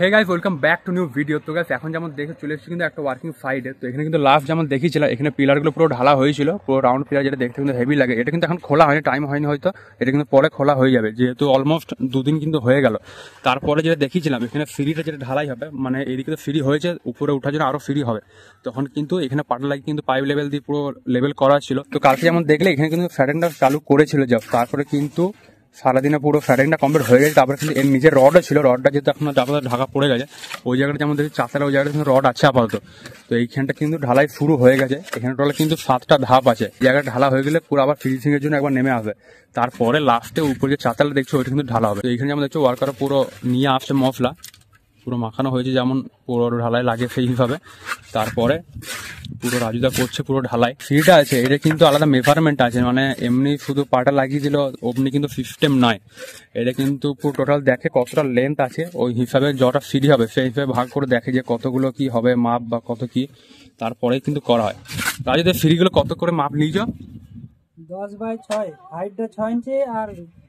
Hey guys welcome back to new video. তো guys এখন যেমন দেখে চলে এসেছি কিন্তু একটা ওয়ার্কিং সাইডে। তো এখানে কিন্তু লাস্ট যেমন দেখিয়েছিলাম এখানে পিলারগুলো পুরো ঢালা হয়েছিল, পুরো রাউন্ড পিলার, যেটা দেখতে কিন্তু হেভি লাগে। এটা কিন্তু এখন খোলা হয়নি, টাইম হয়নি হয়তো, এটা কিন্তু পরে খোলা হয়ে যাবে, যেহেতু অলমোস্ট দুদিন কিন্তু হয়ে গেল। তারপরে যেটা দেখিয়েছিলাম এখানে সিঁড়িটা যেটা ঢালাই হবে, মানে এদিকে তো সিঁড়ি হয়েছে, উপরে ওঠার জন্য আরো সিঁড়ি হবে, তখন কিন্তু এখানে পাটা লাগিয়ে কিন্তু পাইপ লেভেল দিয়ে পুরো লেভেল করা ছিল। তো কালকে যেমন দেখলে এখানে কিন্তু ফ্যাটেনটা চালু করেছিল, তারপরে কিন্তু সারাদিনে পুরো ফ্যাটিংটা কমপ্লিট হয়ে গেছে। তারপরে কিন্তু এর নিজের রডও ছিল, রডটা যেহেতু এখন আপাতত ঢাকা পড়ে গেছে, ওই জায়গাটা যেমন দেখছি চাষারা ওই জায়গাটা কিন্তু রড আছে আপাতত। তো এইখানটা কিন্তু ঢালাই শুরু হয়ে গেছে, এখানে টোটাল কিন্তু 7টা ধাপ আছে। এই জায়গাটা ঢালা হয়ে গেলে পুরো আবার ফিনিশিং এর জন্য একবার নেমে আসবে, তারপরে লাস্টে উপরে যে চাতালটা দেখছো ওইটা কিন্তু ঢালা হবে। তো এইখানে যেমন দেখছো ওয়ার্কার পুরো নিয়ে আসছে মশলা, পুরো মাখানো হয়েছে যেমন পুরো ঢালাই লাগে সেই হিসাবে। তারপরে পুরো রাজুদা করছে পুরো ঢালাই। সিঁড়িটা আছে এটা কিন্তু আলাদা মেজারমেন্ট আছে, মানে এমনি শুধু পাটা লাগিয়ে দিল অমনি কিন্তু সিস্টেম নয়, এটা কিন্তু পুরো টোটাল দেখে কতটা লেন্থ আছে, ওই হিসাবে যটা সিঁড়ি হবে সেই হিসাবে ভাগ করে দেখে যে কতগুলো কি হবে মাপ বা কত কি, তারপরেই কিন্তু করা হয়। রাজুদের সিঁড়িগুলো কত করে মাপ নিয়ে যাও? 10/6, হাইটটা 6 ইঞ্চি আর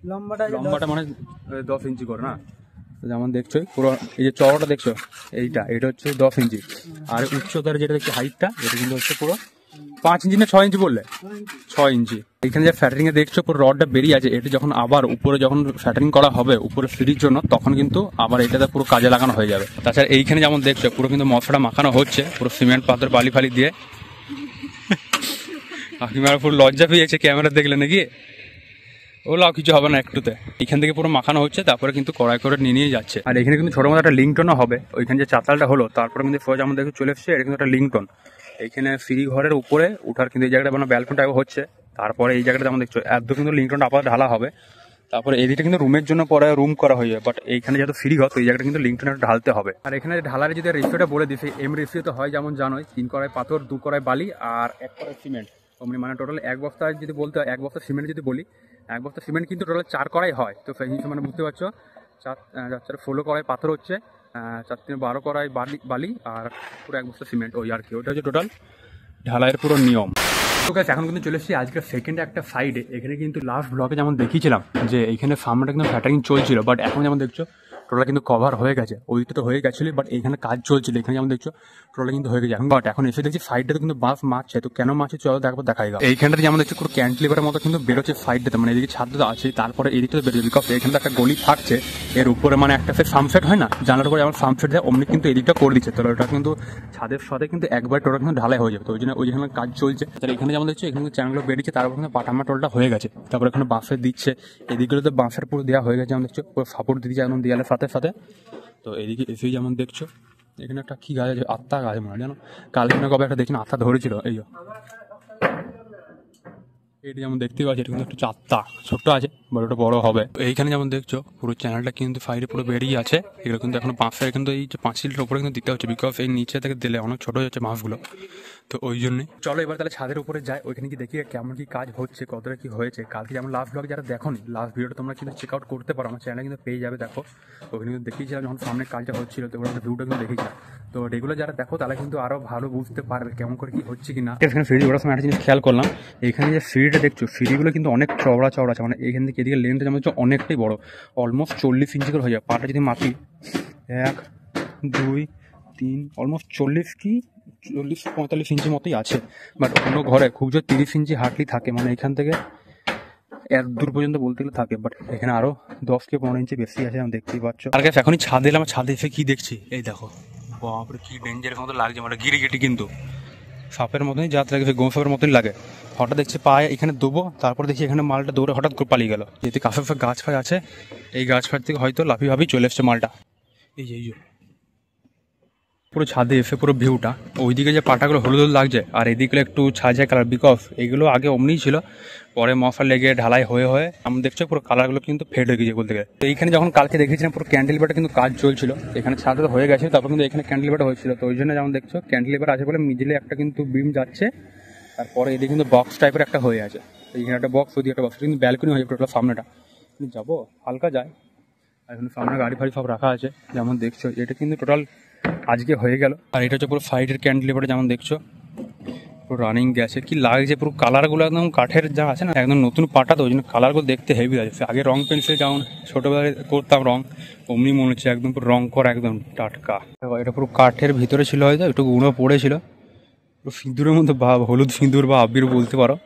লম্বাটা মানে 10 ইঞ্চি করে না? যেমন দেখছো পুরো এই যে চওড়াটা দেখছো এটা হচ্ছে 10 ইঞ্চি, আর উচ্চতার যেটা দেখছো হাইটটা এটা কিন্তু হচ্ছে পুরো 5 ইঞ্চি না 6 ইঞ্চি বললে? 6 ইঞ্চি। এখানে যে ফ্যাটারিং এ দেখছো পুরো রডটা বেরিয়ে আছে, এটা যখন আবার উপরে যখন ফ্যাটারিং করা হবে উপরে সিঁড়ির জন্য, তখন কিন্তু আবার এটাতে পুরো কাজে লাগানো হয়ে যাবে। তাছাড়া এইখানে যেমন দেখছো পুরো কিন্তু মশলাটা মাখানো হচ্ছে পুরো সিমেন্ট পাথর বালি ফালি দিয়ে। কাকিমার পুরো লজ্জা পেয়েছে ক্যামেরা দেখলে নাকি? ওগুলো কিছু হবে না একটুতে। এখান থেকে পুরো মাখানো হচ্ছে, তারপরে কিন্তু কড়াই করে নিয়ে যাচ্ছে। আর এখানে কিন্তু ছোট মতো একটা লিঙ্কটনও হবে, ওইখানে যে চাতালটা হলো তারপরে কিন্তু ফোজ আমাদের চলে এসছে, এটা কিন্তু একটা লিঙ্কটন। এইখানে সিঁড়ি ঘরের উপরে উঠার কিন্তু এই জায়গাটা মানে ব্যালকন টাইপ হচ্ছে, তারপরে এই জায়গাটা যেমন দেখছো এত কিন্তু লিঙ্কটনটা আপাতত ঢালা হবে। তারপরে এদিকটা কিন্তু রুমের জন্য পরে রুম করা হয়ে যাবে, বাট এইখানে যেহেতু সিঁড়ি ঘর তো এই জায়গাটা কিন্তু লিঙ্কটন ঢালতে হবে। আর এখানে ঢালার যদি রেশিওটা বলে দিই, এম রেশিও তো হয় যেমন জানোই, 3 কড়াই পাথর 2 কড়াই বালি আর 1 কড়াই সিমেন্ট। মানে টোটাল 1 বস্তা যদি বলতে হয়, 1 বস্তা সিমেন্ট যদি বলি, 1 বস্তা সিমেন্ট কিন্তু টোটাল 4 কড়াই হয়। তো সেই হিসেবে মানে বুঝতে পারছো 4 16 কড়াই পাথর হচ্ছে, 4 3 12 কড়াই বালি আর পুরো 1 বস্তা সিমেন্ট, ওই আর কি, ওটা হচ্ছে টোটাল ঢালাইয়ের পুরো নিয়ম। তো গাইস এখন কিন্তু চলে এসেছি আজকে সেকেন্ড একটা সাইডে। এখানে কিন্তু লাস্ট ব্লগে যেমন দেখিয়েছিলাম যে এইখানে সামনেটা কিন্তু ফ্যাটারিং চলছিল, বাট এখন যেমন দেখছো টোটাল কিন্তু কভার হয়ে গেছে, ওইটা তো হয়ে গেছিল, বাট এখানে কাজ চলছিল। এখানে যেমন দেখছো টোটাল কিন্তু হয়ে গেছে এখন, বাট এখন এসে দেখছি সাইডটাতে কিন্তু বাস মারছে। তো কেন মারছে চলো একবার দেখাই। এইখানটাতে যেমন দেখছো পুরো ক্যান্টিলিভারের মতো কিন্তু বেরোচ্ছে সাইডটাতে, মানে এদিকে ছাদ তো আছে, তারপরে এদিকে তো বেরোচ্ছে, বিকজ এখানে একটা গলি থাকছে, এর উপরে মানে একটা সে সামসেট হয় না, জানার উপরে যেমন সামসেট দেয় অমনি কিন্তু এদিকটা করে দিচ্ছে। তো ওটা কিন্তু ছাদের সাথে কিন্তু একবার টোটাল কিন্তু ঢালাই হয়ে যাবে। তো ওই জন্য ওইখানে কাজ চলছে। তাহলে এখানে যেমন দেখছো এখানে চ্যানেলগুলো বেরিয়েছে, তারপর কিন্তু পাটামা টোলটা হয়ে গেছে, তারপরে এখানে বাঁশের দিচ্ছে, এদিকগুলোতে বাঁশের পুরো দেওয়া হয়ে গেছে, যেমন দেখছো পুরো সাপোর্ট দিচ্ছে একদম দেয়ালের সাথে সাথে। তো এদিকে এসেই যেমন দেখছো এখানে একটা কি গাছ আছে, আত্মা গাছ মনে হয়, জানো কালকে না কবে একটা দেখছি আত্মা ধরেছিল। এই এটা যেমন দেখতে পাচ্ছি এটা কিন্তু একটু চাত্তা ছোট্ট আছে, বাট ওটা বড় হবে। এইখানে যেমন দেখছো পুরো চ্যানেলটা কিন্তু সাইডে পুরো বেরিয়ে আছে, এগুলো কিন্তু এখন বাঁশের কিন্তু এই যে 5 লিটার উপরে কিন্তু দিতে হচ্ছে, বিকজ এই নিচে থেকে দিলে অনেক ছোট হয়ে যাচ্ছে মাছগুলো। তো ওই জন্যই চলো এবার তাহলে ছাদের উপরে যাই, ওইখানে কি দেখি কেমন কি কাজ হচ্ছে, কতটা কি হয়েছে। কালকে যেমন লাস্ট ব্লগ যারা দেখো লাস্ট ভিডিওটা তোমরা কিন্তু চেক আউট করতে পারো, আমার চ্যানেলে কিন্তু পেয়ে যাবে। দেখো ওখানে কিন্তু দেখিয়েছিলাম যখন সামনে কাজটা হচ্ছিল, তো ওরা ভিডিওটা কিন্তু দেখেছিলাম। তো রেগুলার যারা দেখো তাহলে কিন্তু আরো ভালো বুঝতে পারবে কেমন করে কি হচ্ছে কিনা। এখানে সিঁড়ি ওরা সময় একটা জিনিস খেয়াল করলাম, এখানে যে সিঁড়িটা দেখছো সিঁড়িগুলো কিন্তু অনেক চওড়া চওড়া আছে, মানে এখান থেকে এদিকে লেন্থটা যেমন হচ্ছে অনেকটাই বড়, অলমোস্ট 40 ইঞ্চি করে হয়ে যায়। পাটা যদি মাপি 1 2 3 অলমোস্ট 40 কি 40-45 ইঞ্চি মতোই আছে, বাট অন্য ঘরে খুব জোর 30 ইঞ্চি হার্ডলি থাকে, মানে এখান থেকে এত দূর পর্যন্ত বলতে গেলে থাকে, বাট এখানে আরো 10-15 ইঞ্চি বেশি আছে, আমি দেখতেই পাচ্ছ। আর গাইস এখনই ছাদে এলাম, ছাদে এসে কি দেখছি এই দেখো, বাপরে কি ডেঞ্জারের মতো লাগছে, মানে গিরিগিটি কিন্তু সাপের মতনই জাত লাগে, গোঁ সাপের মতনই লাগে। হঠাৎ দেখছি পায়ে এখানে দেবো, তারপর দেখছি এখানে মালটা দৌড়ে হঠাৎ করে পালিয়ে গেল। যেহেতু কাছে গাছ ফাছ আছে, এই গাছ ফাছ থেকে হয়তো লাফি ভাবি চলে এসছে মালটা। এই যে পুরো ছাদে এসে পুরো ভিউটা, ওইদিকে যে পাটাগুলো হলুদ হলুদ লাগছে আর এদিকে একটু ছাজা কালার, বিকজ এগুলো আগে অমনিই ছিল, পরে মশা লেগে ঢালাই হয়ে আমি দেখছো পুরো কালারগুলো কিন্তু ফেড হয়ে গেছে বলতে গেলে। তো এইখানে যখন কালকে দেখেছিলাম পুরো ক্যান্ডেলিভারটা কিন্তু কাজ চলছিল, এখানে ছাদে তো হয়ে গেছে, তারপর কিন্তু এখানে ক্যান্ডেলিভারটা হয়েছিল। তো ওই জন্য যেমন দেখছো ক্যান্ডেলিভার আছে বলে মিডিলে একটা কিন্তু বিম যাচ্ছে, তারপরে এদিকে কিন্তু বক্স টাইপের একটা হয়ে আছে, এইখানে একটা বক্স, ওদিকে একটা বক্স, কিন্তু ব্যালকনি হয়ে যাবে টোটাল সামনেটা। যাবো হালকা যায়, আর এখানে সামনে গাড়ি ফাড়ি সব রাখা আছে যেমন দেখছো, এটা কিন্তু টোটাল আজকে হয়ে গেল। আর এটা হচ্ছে পুরো সাইডের ক্যান্ডেলিভারটা যেমন দেখছো পুরো রানিং গেছে, কি লাগছে পুরো কালারগুলো একদম কাঠের যা আছে না, একদম নতুন পাটা, তো ওই জন্য কালারগুলো দেখতে হেভি লাগছে। আগে রং পেন্সিল যেমন ছোটোবেলায় করতাম রং, অমনি মনে হচ্ছে একদম পুরো রং করা একদম টাটকা। এটা পুরো কাঠের ভিতরে ছিল, হয়তো একটু গুঁড়ো পড়েছিল, পুরো সিঁদুরের মধ্যে বা হলুদ সিঁদুর বা আবির বলতে পারো।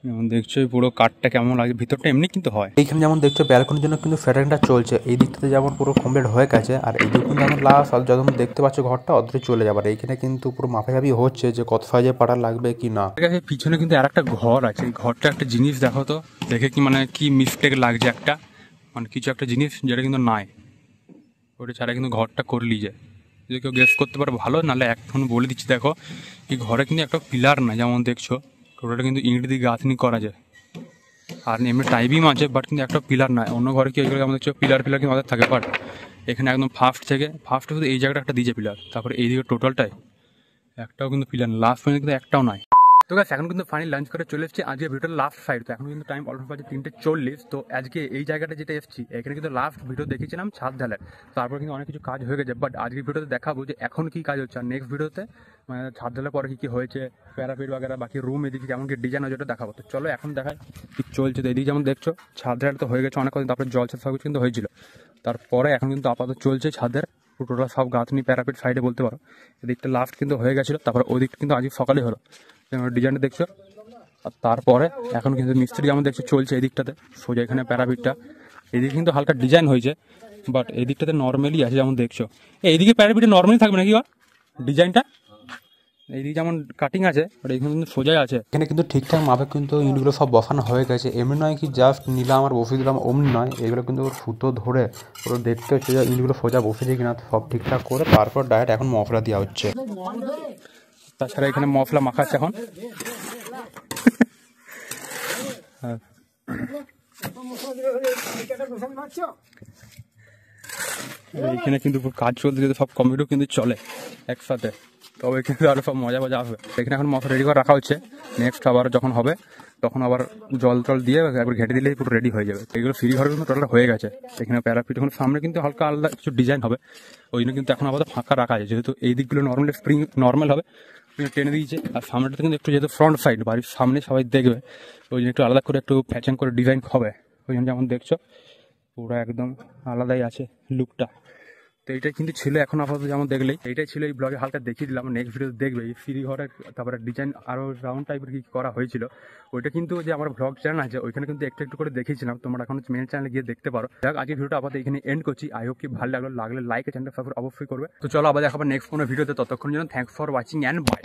যেমন দেখছো পুরো কাঠটা কেমন লাগে, ভিতরটা এমনি কিন্তু হয়। এইখানে যেমন দেখছো ব্যালকনির জন্য কিন্তু ফ্যাটারিংটা চলছে, এই দিকটাতে যেমন পুরো কমপ্লিট হয়ে গেছে, আর এই দিক কিন্তু যেমন লাস্ট যখন দেখতে পাচ্ছ ঘরটা অদূরে চলে যাবার, এইখানে কিন্তু পুরো মাপামাপি হচ্ছে যে কত সাইজে পাটা লাগবে কি না। পিছনে কিন্তু আর একটা ঘর আছে, এই ঘরটা একটা জিনিস দেখো তো, দেখে কি মানে কি মিস্টেক লাগছে একটা, মানে কিছু একটা জিনিস যেটা কিন্তু নাই, ওটা ছাড়া কিন্তু ঘরটা করলি যায়। যদি কেউ গেস করতে পারে ভালো, নাহলে এখন বলে দিচ্ছি। দেখো এই ঘরে কিন্তু একটা পিলার নাই, যেমন দেখছো ওটা কিন্তু ইঁট দিয়ে গাঁথনি করা যায়, আর এমনি টাইবিম আছে, বাট কিন্তু একটা পিলার নাই। অন্য ঘরে কি ওইগুলো আমাদের পিলার কিন্তু আমাদের থাকে, বাট এখানে একদম ফার্স্টে শুধু এই জায়গাটা একটা দিয়েছে পিলার, তারপরে এইদিকে টোটালটাই একটাও কিন্তু পিলার, লাস্ট পর্যন্ত কিন্তু একটাও নাই। তো গাইস এখন কিন্তু ফাইনালি লাঞ্চ করে চলে এসেছি, আজকে ভিডিওর লাস্ট সাইড। তো এখন কিন্তু টাইম অলমোস্ট বাজে 3:40। তো আজকে এই জায়গাটা যেটা এসেছি, এখানে কিন্তু লাস্ট ভিডিও দেখেছিলাম ছাদ ঢালাই, তারপর কিন্তু অনেক কিছু কাজ হয়ে গেছে, বাট আজকের ভিডিওতে দেখাবো যে এখন কি কাজ হচ্ছে, আর নেক্সট ভিডিওতে মানে ছাদ ঢালার পরে কি হয়েছে, প্যারাপিট বাগেরা বাকি রুম এদিকে কেমন কি ডিজাইন হয়েছে ওটা দেখাবো। তো চলো এখন দেখাই কি চলছে। তো এদিকে যেমন দেখছো ছাদ ঢালাই তো হয়ে গেছে অনেক কদিন, তারপরে জল ছাদ সব কিছু কিন্তু হয়েছিল, তারপরে এখন কিন্তু আপাতত চলছে ছাদের টোটাল সব গাঁথনি প্যারাপিট সাইডে বলতে পারো। এদিকটা লাস্ট কিন্তু হয়ে গেছিলো, তারপরে ওই দিকটা কিন্তু আজকে সকালে হলো, ডিজাইনটা দেখছো। আর তারপরে এখন কিন্তু মিস্ত্রি যেমন দেখছো চলছে এদিকটাতে, সোজা এখানে প্যারাপিটটা, এদিকে কিন্তু হালকা ডিজাইন হয়েছে, বাট এই দিকটাতে নর্মালি আছে যেমন দেখছো। এইদিকে প্যারাপিটে নর্মালি থাকবে নাকি ডিজাইনটা, এইদিকে যেমন কাটিং আছে বাট এইখানে কিন্তু সোজাই আছে। এখানে কিন্তু ঠিকঠাক মাপে কিন্তু ইটগুলো সব বসানো হয়ে গেছে, এমনি নয় কি জাস্ট নিলাম আর বসিয়ে দিলাম অমনি নয়, এগুলো কিন্তু সুতো ধরে পুরো দেখতে হচ্ছে যে ইটগুলো সোজা বসেছে কিনা, সব ঠিকঠাক করে তারপর ডাইরেক্ট এখন মশলা দেওয়া হচ্ছে। তাছাড়া এখানে মশলা মাখাচ্ছে এখন। এইখানে কিন্তু কাজ চলতে যদি সব কমিটিও কিন্তু চলে একসাথে, তবে কিন্তু আরো সব মজা আসবে। এখানে এখন মশলা রেডি করে রাখা হচ্ছে, নেক্সট আবার যখন হবে তখন আবার জল টল দিয়ে একবার ঘেটে দিলেই পুরো রেডি হয়ে যাবে। এগুলো ফ্রি ঘরে কিন্তু টোটাল হয়ে গেছে। এখানে প্যারাপিট এখন সামনে কিন্তু হালকা আলাদা কিছু ডিজাইন হবে, ওই জন্য কিন্তু এখন আবার ফাঁকা রাখা আছে, যেহেতু এই দিকগুলো নর্মালি স্প্রিং নর্মাল হবে টেনে দিয়েছে, আর সামনেটা কিন্তু একটু যেহেতু ফ্রন্ট সাইড বাড়ির সামনে সবাই দেখবে, ওই জন্য একটু আলাদা করে একটু ফ্যাশন করে ডিজাইন হবে, ওই জন্য যেমন দেখছো পুরো একদম আলাদাই আছে লুকটা। তো এইটাই কিন্তু ছিল এখন আপাতত যেমন দেখলেই, এইটাই ছিল এই ব্লগে হালকা দেখিয়ে দিলাম। নেক্সট ভিডিও দেখবে এই ফ্রি ঘরের তারপরে ডিজাইন আরও রাউন্ড টাইপের কি করা হয়েছিল, ওইটা কিন্তু যে আমার ব্লগ চ্যানেল আছে ওইখানে কিন্তু একটু একটু করে দেখিয়েছিলাম, তোমরা এখন মেন চ্যানেলে গিয়ে দেখতে পারো। যাক আজকে ভিডিওটা আপাতত এখানে এন্ড করছি, আই হোপ কি ভালো লাগলে লাইক চ্যানেলটা সাবস্ক্রাইব অবশ্যই করবে। তো চলো আবার দেখাবো নেক্সট কোনো ভিডিওতে, ততক্ষণ জন্য thanks for watching and by.